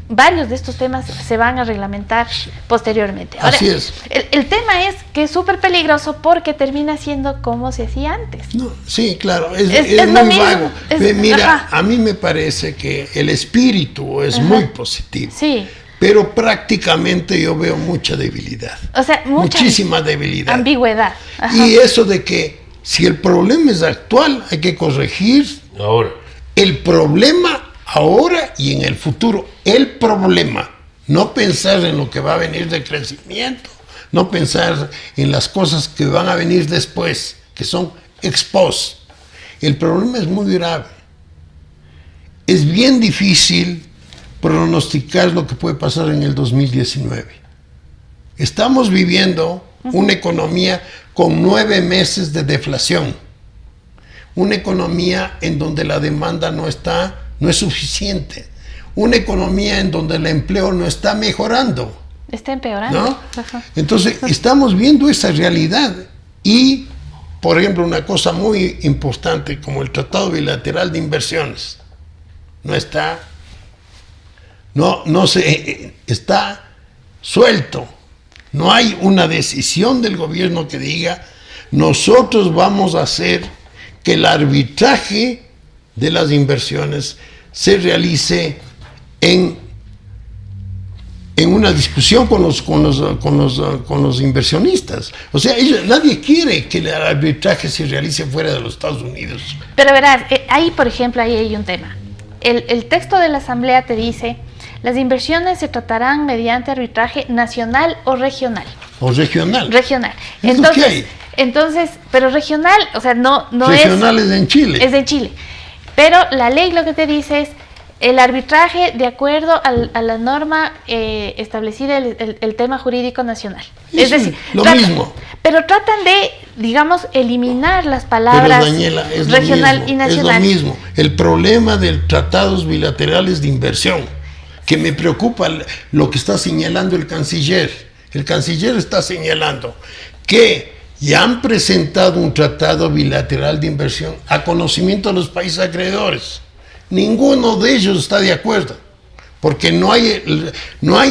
varios de estos temas se van a reglamentar posteriormente. Ahora, así es. El tema es que es súper peligroso porque termina siendo como se hacía antes. No, sí, claro, es lo muy mismo. vago. Mira, a mí me parece que el espíritu es muy positivo. Sí. Pero prácticamente yo veo mucha debilidad. O sea, muchísima debilidad. Ambigüedad. Ajá. Y eso de que si el problema es actual, hay que corregir ahora. El problema ahora y en el futuro. El problema. No pensar en lo que va a venir de crecimiento. No pensar en las cosas que van a venir después, que son ex post. El problema es muy grave. Es bien difícil pronosticar lo que puede pasar en el 2019. Estamos viviendo una economía con 9 meses de deflación, una economía en donde la demanda no es suficiente, una economía en donde el empleo no está mejorando. Está empeorando. ¿No? Entonces, estamos viendo esa realidad y por ejemplo, una cosa muy importante como el Tratado Bilateral de Inversiones. Está suelto. No hay una decisión del gobierno que diga, nosotros vamos a hacer que el arbitraje de las inversiones se realice en una discusión con los inversionistas. O sea, nadie quiere que el arbitraje se realice fuera de los Estados Unidos. Pero verás, ahí por ejemplo, ahí hay un tema. El texto de la Asamblea te dice, las inversiones se tratarán mediante arbitraje nacional o regional. O regional. Regional. Es lo que hay. Entonces, pero regional, o sea, no regional es en Chile. Es de Chile. Pero la ley lo que te dice es el arbitraje de acuerdo a la norma establecida el tema jurídico nacional. Eso es decir, lo mismo. Pero tratan de, digamos, eliminar las palabras pero, Daniela, es regional mismo, y nacional. Es lo mismo. El problema de tratados bilaterales de inversión, que me preocupa lo que está señalando el canciller. El canciller está señalando que ya han presentado un tratado bilateral de inversión a conocimiento de los países acreedores. Ninguno de ellos está de acuerdo, porque no hay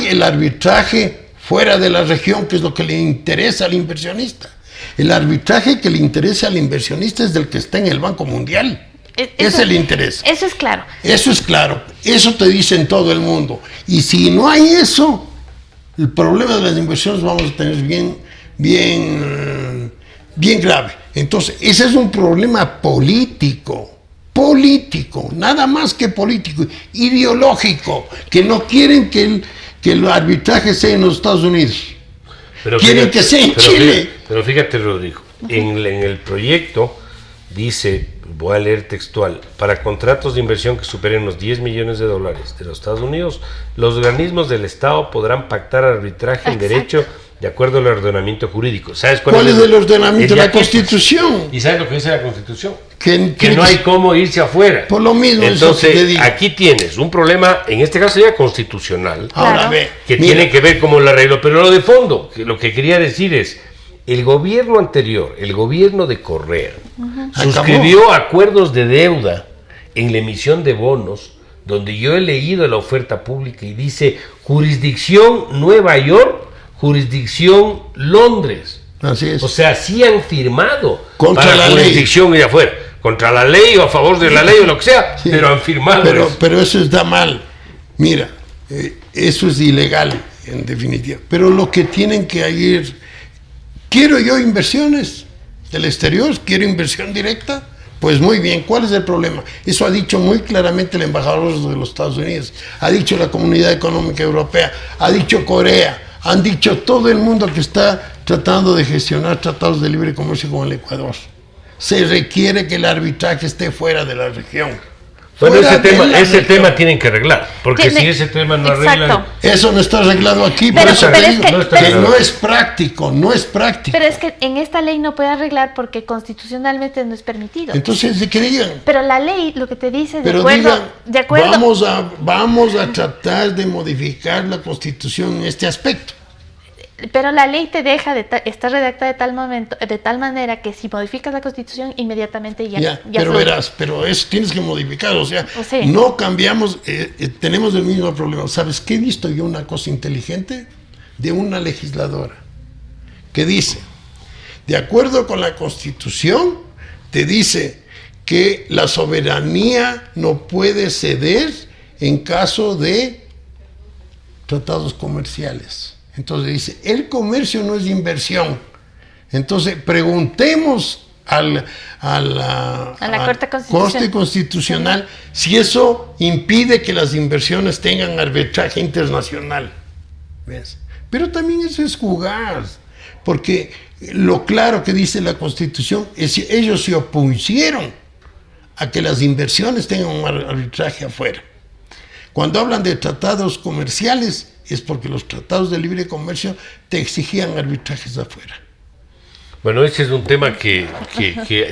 el arbitraje fuera de la región, que es lo que le interesa al inversionista. El arbitraje que le interesa al inversionista es del que está en el Banco Mundial. Ese es el interés. Eso es claro. Eso es claro. Eso te dice en todo el mundo. Y si no hay eso, el problema de las inversiones vamos a tener bien grave. Entonces, ese es un problema político, nada más que político, ideológico, que no quieren que el arbitraje sea en los Estados Unidos. Pero quieren que sea en Chile. Pero fíjate, Rodrigo, en el proyecto dice, voy a leer textual, para contratos de inversión que superen los $10 millones de los Estados Unidos, los organismos del Estado podrán pactar arbitraje en derecho de acuerdo al ordenamiento jurídico. ¿Sabes cuál es el ordenamiento? La Constitución. ¿Y sabes lo que dice la Constitución? Que no hay cómo irse afuera. Por lo mismo. Entonces, aquí tienes un problema, en este caso sería constitucional, ahora ve, que tiene que ver cómo lo arreglo, pero lo de fondo, lo que quería decir es, el gobierno anterior, el gobierno de Correa, suscribió acuerdos de deuda en la emisión de bonos, donde yo he leído la oferta pública y dice jurisdicción Nueva York, jurisdicción Londres. Así es. O sea, sí han firmado contra para la jurisdicción ley. Y afuera, contra la ley o a favor de la ley o lo que sea, sí, pero han firmado pero eso está mal. Mira, eso es ilegal, en definitiva. Pero lo que tienen que ir... ¿Quiero yo inversiones del exterior? ¿Quiero inversión directa? Pues muy bien, ¿cuál es el problema? Eso ha dicho muy claramente el embajador de los Estados Unidos, ha dicho la Comunidad Económica Europea, ha dicho Corea, han dicho todo el mundo que está tratando de gestionar tratados de libre comercio con el Ecuador. Se requiere que el arbitraje esté fuera de la región. Bueno, ese tema tienen que arreglar, porque si ese tema no arreglan... Eso no está arreglado aquí, por eso te digo que no es práctico. Pero es que en esta ley no puede arreglar porque constitucionalmente no es permitido. Entonces, ¿de qué digan? Pero la ley lo que te dice, de acuerdo... Vamos a tratar de modificar la Constitución en este aspecto. Pero la ley te deja, está redactada de tal manera que si modificas la Constitución, inmediatamente ya pero verás, pero eso tienes que modificar, o sea, no cambiamos, tenemos el mismo problema. ¿Sabes qué he visto yo? Una cosa inteligente de una legisladora que dice, de acuerdo con la Constitución, te dice que la soberanía no puede ceder en caso de tratados comerciales. Entonces dice, el comercio no es inversión. Entonces preguntemos a la Corte Constitucional si eso impide que las inversiones tengan arbitraje internacional. ¿Ves? Pero también eso es jugar, porque lo claro que dice la Constitución es que ellos se opusieron a que las inversiones tengan un arbitraje afuera. Cuando hablan de tratados comerciales, es porque los tratados de libre comercio te exigían arbitrajes afuera. Bueno, ese es un tema que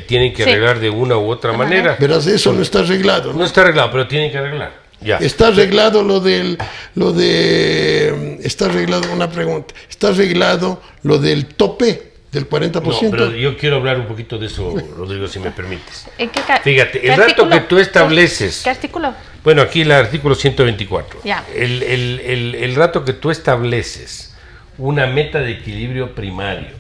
tienen que arreglar de una u otra manera. Verás, eso no está arreglado. No está arreglado, pero tienen que arreglar. Ya. Está arreglado está arreglado una pregunta. Está arreglado lo del tope del 40%. No, pero yo quiero hablar un poquito de eso, Rodrigo, si me permites. ¿En qué Fíjate, el rato que tú estableces... ¿Qué artículo? Bueno, aquí el artículo 124. Ya. El rato que tú estableces una meta de equilibrio primario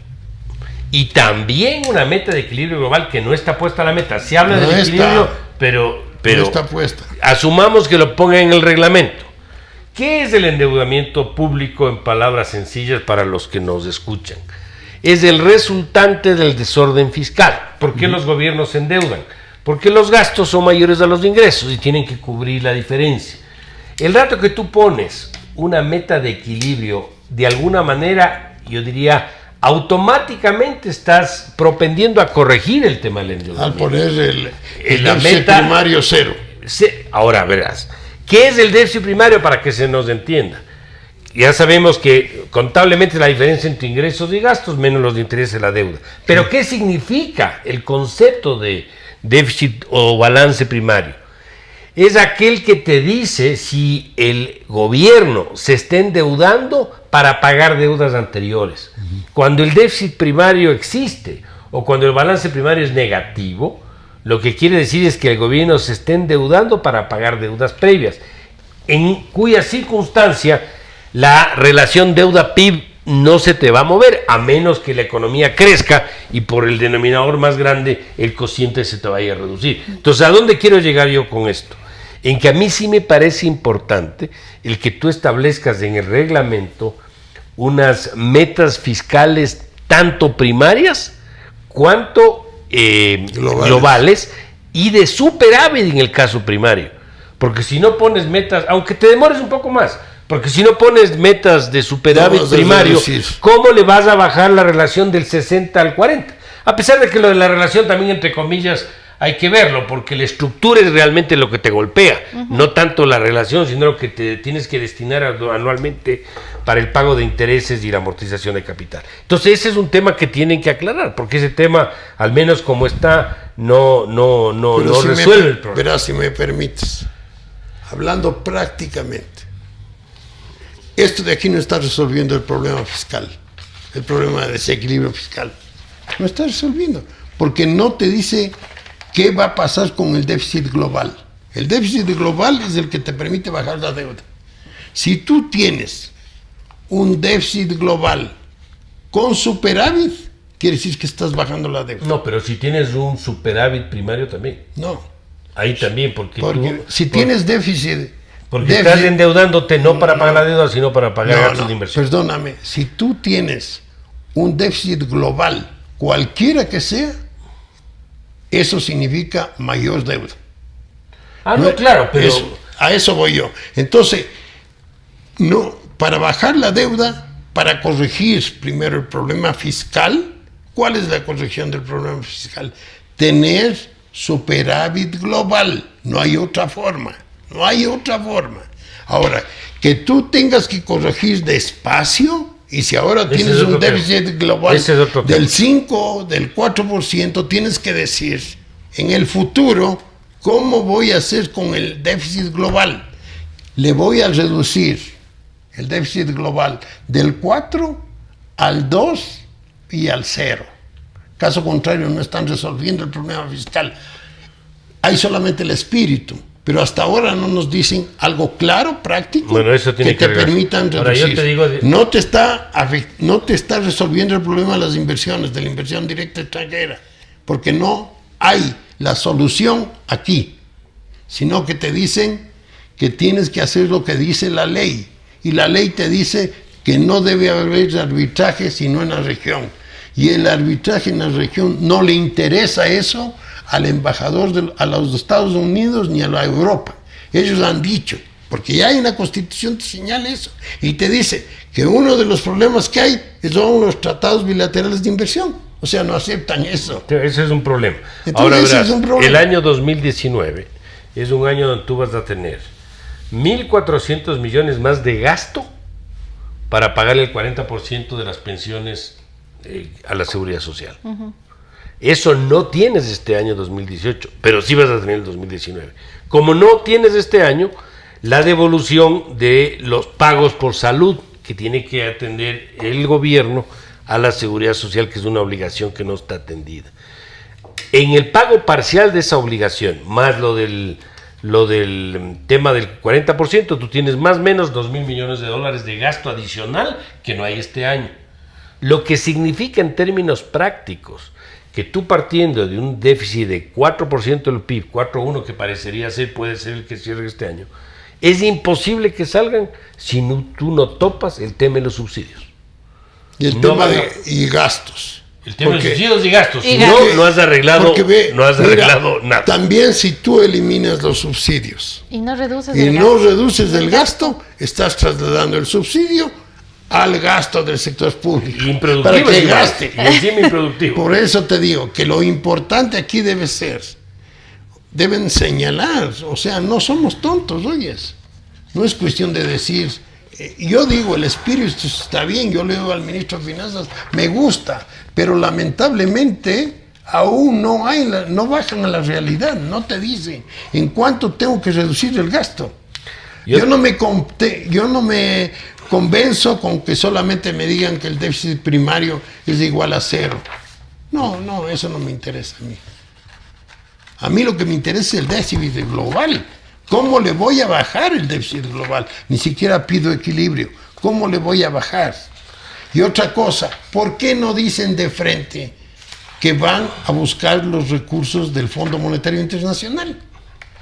y también una meta de equilibrio global que no está puesta a la meta. Se habla del equilibrio, pero no está puesta. Asumamos que lo ponga en el reglamento. ¿Qué es el endeudamiento público en palabras sencillas para los que nos escuchan? Es el resultante del desorden fiscal. ¿Por qué los gobiernos se endeudan? Porque los gastos son mayores a los ingresos y tienen que cubrir la diferencia. El rato que tú pones una meta de equilibrio, de alguna manera, yo diría, automáticamente estás propendiendo a corregir el tema del endeudamiento. Al poner el la déficit meta primario cero. Ahora verás, ¿qué es el déficit primario para que se nos entienda? Ya sabemos que contablemente la diferencia entre ingresos y gastos menos los de intereses de la deuda. Pero ¿qué significa el concepto de déficit o balance primario? Es aquel que te dice si el gobierno se está endeudando para pagar deudas anteriores. Cuando el déficit primario existe o cuando el balance primario es negativo, lo que quiere decir es que el gobierno se está endeudando para pagar deudas previas, en cuya circunstancia la relación deuda-PIB no se te va a mover, a menos que la economía crezca y por el denominador más grande el cociente se te vaya a reducir. Entonces, ¿a dónde quiero llegar yo con esto? En que a mí sí me parece importante el que tú establezcas en el reglamento unas metas fiscales tanto primarias cuanto globales y de superávit en el caso primario. Porque si no pones metas, aunque te demores un poco más, porque si no pones metas de superávit primario, ¿cómo le vas a bajar la relación del 60 al 40? A pesar de que lo de la relación también, entre comillas, hay que verlo, porque la estructura es realmente lo que te golpea, no tanto la relación, sino lo que te tienes que destinar anualmente para el pago de intereses y la amortización de capital. Entonces ese es un tema que tienen que aclarar, porque ese tema, al menos como está, no si resuelve el problema. Verás, si me permites, hablando prácticamente, esto de aquí no está resolviendo el problema fiscal, el problema de desequilibrio fiscal. No está resolviendo, porque no te dice qué va a pasar con el déficit global. El déficit global es el que te permite bajar la deuda. Si tú tienes un déficit global con superávit, quiere decir que estás bajando la deuda. No, pero si tienes un superávit primario también. No. Ahí también, porque tienes déficit... Porque estás endeudándote no para pagar la deuda, sino para pagar gastos de inversión. Perdóname, si tú tienes un déficit global, cualquiera que sea, eso significa mayor deuda. No, claro, pero... A eso voy yo. Entonces, no, para bajar la deuda, para corregir primero el problema fiscal, ¿cuál es la corrección del problema fiscal? Tener superávit global, no hay otra forma. No hay otra forma. Ahora, que tú tengas que corregir despacio, y si ahora tienes un déficit global del 5, del 4%, tienes que decir, en el futuro, ¿cómo voy a hacer con el déficit global? Le voy a reducir el déficit global del 4 al 2 y al 0. Caso contrario, no están resolviendo el problema fiscal. Hay solamente el espíritu. Pero hasta ahora no nos dicen algo claro, práctico, bueno, eso tiene que te permitan reducir. Ahora yo te digo no te está resolviendo el problema de las inversiones, de la inversión directa extranjera, porque no hay la solución aquí, sino que te dicen que tienes que hacer lo que dice la ley, y la ley te dice que no debe haber arbitraje sino en la región, y el arbitraje en la región no le interesa eso al embajador a los Estados Unidos ni a la Europa. Ellos han dicho, porque ya hay una constitución que señala eso, y te dice que uno de los problemas que hay son los tratados bilaterales de inversión. O sea, no aceptan eso. Ese es un problema. Entonces, ahora verás, es un problema. El año 2019 es un año donde tú vas a tener 1.400 millones más de gasto para pagar el 40% de las pensiones a la seguridad social. Eso no tienes este año 2018, pero sí vas a tener el 2019. Como no tienes este año, la devolución de los pagos por salud que tiene que atender el gobierno a la seguridad social, que es una obligación que no está atendida. En el pago parcial de esa obligación, más lo del tema del 40%, tú tienes más o menos 2.000 millones de dólares de gasto adicional que no hay este año. Lo que significa en términos prácticos que tú, partiendo de un déficit de 4% del PIB, 4.1 que parecería ser, puede ser el que cierre este año, es imposible que salgan si tú no topas el tema de los subsidios. Y el tema y gastos. El tema de los subsidios y gastos. Si Porque, no has arreglado, mira, nada. También si tú eliminas los subsidios Y no reduces el gasto, estás trasladando el subsidio al gasto del sector público. Improductivo. Para que gaste. Y encima improductivo. Por eso te digo que lo importante aquí deben señalar, o sea, no somos tontos, oyes. No es cuestión de decir, yo digo, el espíritu está bien, yo le digo al ministro de Finanzas, me gusta, pero lamentablemente aún no bajan a la realidad, no te dicen en cuánto tengo que reducir el gasto. Yo no me convenzo con que solamente me digan que el déficit primario es igual a 0. No, eso no me interesa a mí. A mí lo que me interesa es el déficit global. ¿Cómo le voy a bajar el déficit global? Ni siquiera pido equilibrio. ¿Cómo le voy a bajar? Y otra cosa, ¿por qué no dicen de frente que van a buscar los recursos del Fondo Monetario Internacional?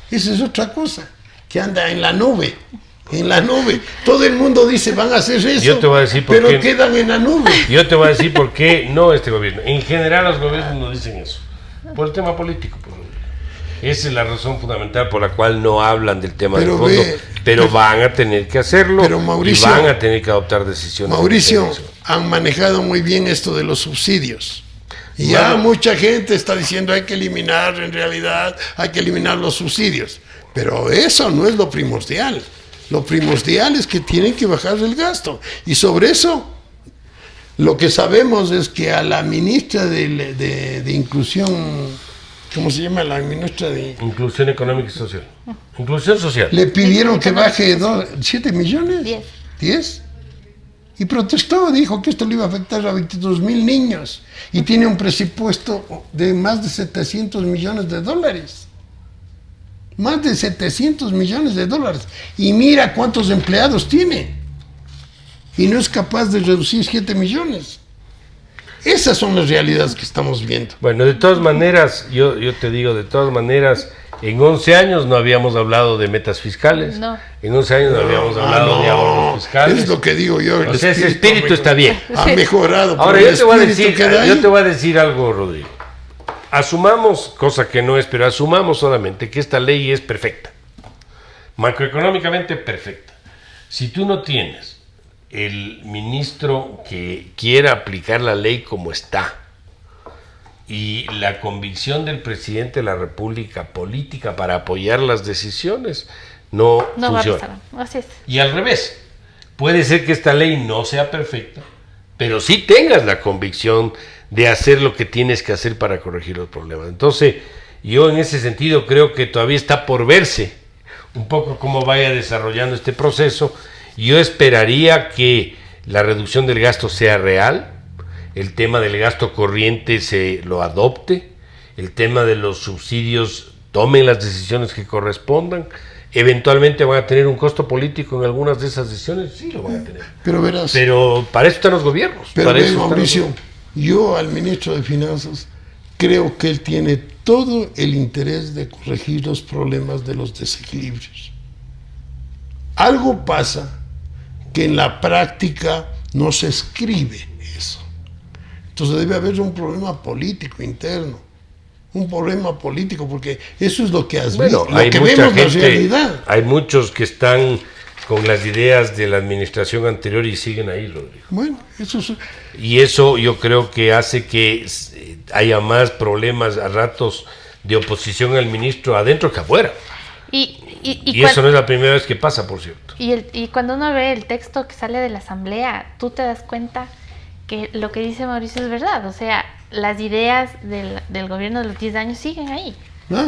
Esa es otra cosa, que anda en la nube. En la nube. Todo el mundo dice van a hacer eso, yo te voy a decir por pero qué, quedan en la nube. Yo te voy a decir por qué no este gobierno. En general los gobiernos no dicen eso. Por el tema político. Esa es la razón fundamental por la cual no hablan del tema del fondo. Pero van a tener que hacerlo, pero Mauricio, y van a tener que adoptar decisiones. Mauricio, han manejado muy bien esto de los subsidios. Y ya mucha gente está diciendo hay que eliminar, en realidad hay que eliminar los subsidios. Pero eso no es lo primordial. Lo primordial es que tienen que bajar el gasto. Y sobre eso, lo que sabemos es que a la ministra de Inclusión, ¿cómo se llama la ministra de Inclusión Económica y Social? Inclusión Social. Le pidieron que baje 7 millones. 10. Y protestó, dijo que esto le iba a afectar a 22,000 niños. Y tiene un presupuesto de más de 700 millones de dólares. Más de 700 millones de dólares. Y mira cuántos empleados tiene. Y no es capaz de reducir 7 millones. Esas son las realidades que estamos viendo. Bueno, de todas maneras, yo te digo, en 11 años no habíamos hablado de metas fiscales. No. En 11 años no habíamos hablado de ahorros fiscales. Es lo que digo yo. O sea, ese espíritu está bien. Ha mejorado. Ahora, yo te voy a decir algo, Rodrigo. Asumamos, cosa que no es, pero asumamos solamente que esta ley es perfecta. Macroeconómicamente perfecta. Si tú no tienes el ministro que quiera aplicar la ley como está y la convicción del presidente de la República política para apoyar las decisiones, no funciona. Va a pasar. Así es. Y al revés, puede ser que esta ley no sea perfecta, pero sí tengas la convicción de hacer lo que tienes que hacer para corregir los problemas. Entonces, yo en ese sentido creo que todavía está por verse un poco cómo vaya desarrollando este proceso. Yo esperaría que la reducción del gasto sea real, el tema del gasto corriente se lo adopte, el tema de los subsidios tomen las decisiones que correspondan. Eventualmente van a tener un costo político en algunas de esas decisiones, sí lo van a tener. Pero verás. Pero para eso están los gobiernos. Pero Mauricio, yo al ministro de Finanzas creo que él tiene todo el interés de corregir los problemas de los desequilibrios. Algo pasa que en la práctica no se escribe eso. Entonces debe haber un problema político interno, un problema político, porque eso es lo que vemos la realidad. Hay muchos que están con las ideas de la administración anterior y siguen ahí, Rodrigo. Bueno, eso es... Y eso yo creo que hace que haya más problemas a ratos de oposición al ministro adentro que afuera. Y eso no es la primera vez que pasa, por cierto. Y cuando uno ve el texto que sale de la Asamblea, tú te das cuenta que lo que dice Mauricio es verdad. O sea, las ideas del gobierno de los 10 años siguen ahí.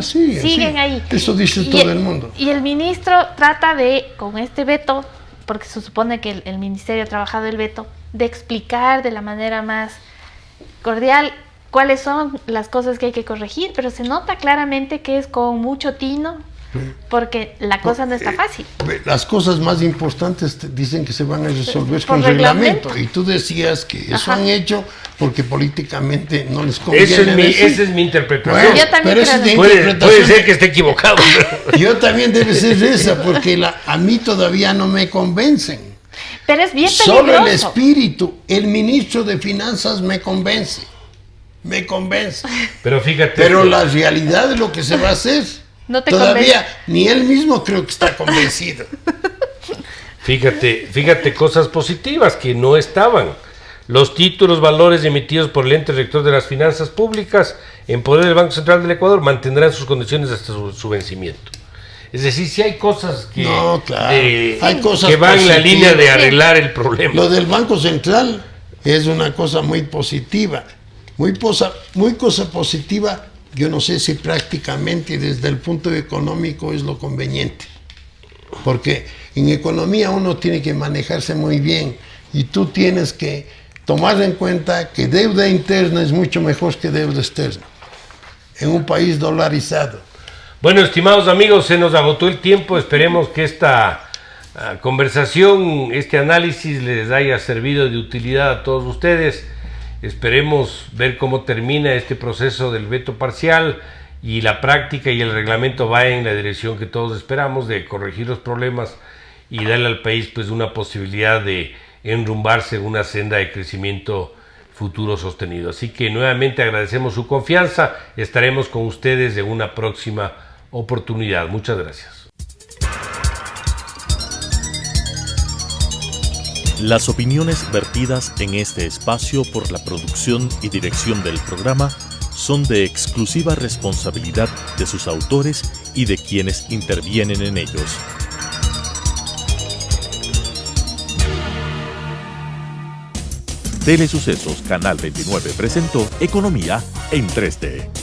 Siguen ahí. Eso dice todo el mundo. Y el ministro trata de, con este veto, porque se supone que el ministerio ha trabajado el veto, de explicar de la manera más cordial cuáles son las cosas que hay que corregir, pero se nota claramente que es con mucho tino, porque la cosa no está fácil. Las cosas más importantes dicen que se van a resolver Por con reglamento. reglamento. Y tú decías que eso han hecho porque políticamente no les conviene. Esa es mi interpretación. Bueno, Yo también pero esa es de creo. Puede ser que esté equivocado. Yo también debe ser esa, porque a mí todavía no me convencen. Pero es bien Solo peligroso. el espíritu, el ministro de Finanzas me convence. Pero fíjate. Pero la realidad de lo que se va a hacer, No te todavía ni él mismo creo que está convencido. Fíjate cosas positivas que no estaban. Los títulos valores emitidos por el ente rector de las finanzas públicas en poder del Banco Central del Ecuador mantendrán sus condiciones hasta su vencimiento. Es decir, si hay cosas que, hay cosas que van en la positivas. línea de arreglar el problema. Lo del Banco Central es una cosa muy positiva, muy cosa positiva. Yo no sé si prácticamente desde el punto económico es lo conveniente, porque en economía uno tiene que manejarse muy bien y tú tienes que tomar en cuenta que deuda interna es mucho mejor que deuda externa en un país dolarizado. Bueno, estimados amigos, se nos agotó el tiempo. Esperemos que esta conversación, este análisis les haya servido de utilidad a todos ustedes. Esperemos ver cómo termina este proceso del veto parcial y la práctica y el reglamento va en la dirección que todos esperamos, de corregir los problemas y darle al país pues una posibilidad de enrumbarse en una senda de crecimiento futuro sostenido. Así que nuevamente agradecemos su confianza. Estaremos con ustedes en una próxima oportunidad. Muchas gracias. Las opiniones vertidas en este espacio por la producción y dirección del programa son de exclusiva responsabilidad de sus autores y de quienes intervienen en ellos. Telesucesos Canal 29 presentó Economía en 3D.